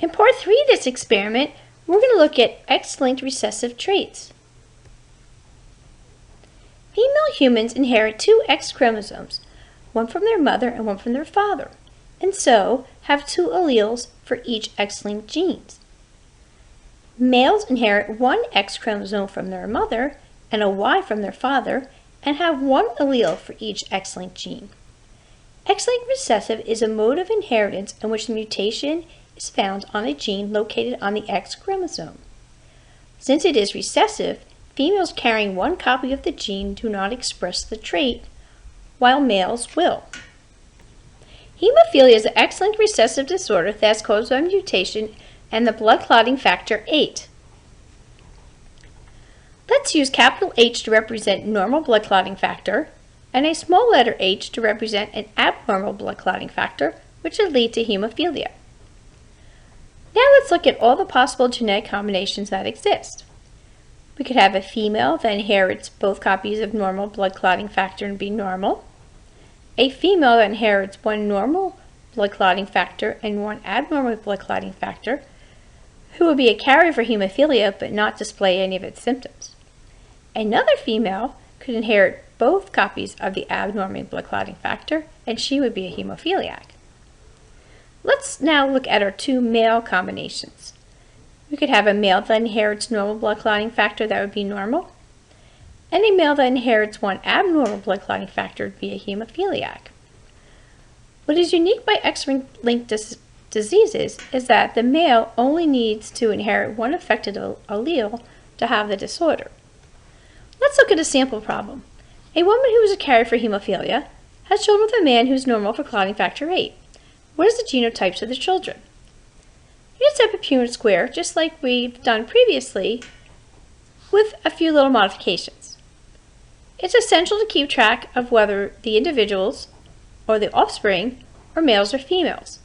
In part 3 of this experiment, we're going to look at X-linked recessive traits. Female humans inherit 2 X chromosomes, one from their mother and one from their father, and so have 2 alleles for each X-linked genes. Males inherit 1 X chromosome from their mother and a Y from their father, and have 1 allele for each X-linked gene. X-linked recessive is a mode of inheritance in which the mutation is found on a gene located on the X chromosome. Since it is recessive, females carrying 1 copy of the gene do not express the trait, while males will. Hemophilia is an X-linked recessive disorder that is caused by a mutation in the blood clotting factor 8. Let's use capital H to represent normal blood clotting factor and a small letter h to represent an abnormal blood clotting factor, which would lead to hemophilia. Now let's look at all the possible genetic combinations that exist. We could have a female that inherits both copies of normal blood clotting factor and be normal, a female that inherits 1 normal blood clotting factor and 1 abnormal blood clotting factor, who would be a carrier for hemophilia but not display any of its symptoms. Another female could inherit both copies of the abnormal blood clotting factor, and she would be a hemophiliac. Let's now look at our 2 male combinations. We could have a male that inherits normal blood clotting factor, that would be normal, and a male that inherits 1 abnormal blood clotting factor would be a hemophiliac. What is unique by X-linked diseases is that the male only needs to inherit 1 affected allele to have the disorder. Let's look at a sample problem. A woman who is a carrier for hemophilia has children with a man who is normal for clotting factor 8. What is the genotypes of the children? Here's a type of Punnett square, just like we've done previously, with a few little modifications. It's essential to keep track of whether the individuals, or the offspring, are males or females,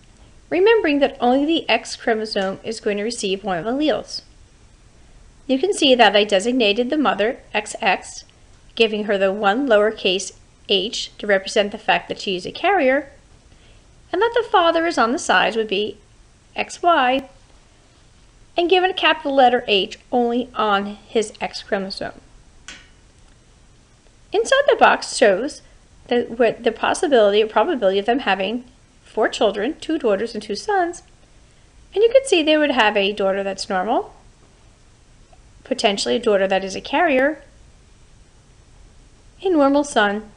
remembering that only the X chromosome is going to receive 1 of the alleles. You can see that I designated the mother XX, giving her the 1 lowercase h to represent the fact that she is a carrier, and that the father is on the sides would be XY, and given a capital letter H only on his X chromosome. Inside the box shows the possibility or probability of them having 4 children, 2 daughters and 2 sons, and you can see they would have a daughter that's normal, potentially a daughter that is a carrier, a normal son,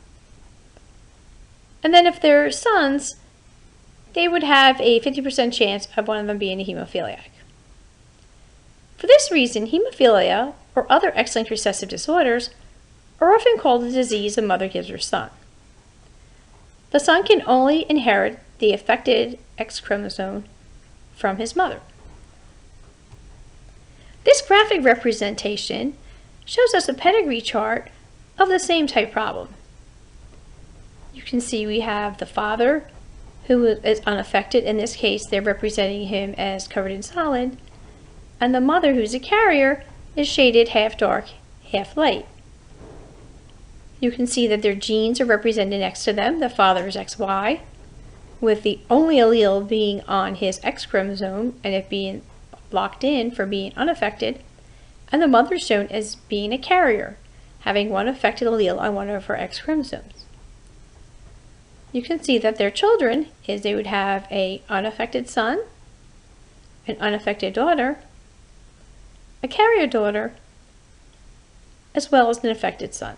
and then if they're sons, they would have a 50% chance of one of them being a hemophiliac. For this reason, hemophilia, or other X-linked recessive disorders, are often called a disease a mother gives her son. The son can only inherit the affected X chromosome from his mother. This graphic representation shows us a pedigree chart of the same type problem. You can see we have the father, who is unaffected. In this case, they're representing him as covered in solid, and the mother, who's a carrier, is shaded half dark, half light. You can see that their genes are represented next to them. The father is XY, with the only allele being on his X chromosome and it being locked in for being unaffected, and the mother is shown as being a carrier, having 1 affected allele on 1 of her X chromosomes. You can see that their children is they would have an unaffected son, an unaffected daughter, a carrier daughter, as well as an affected son.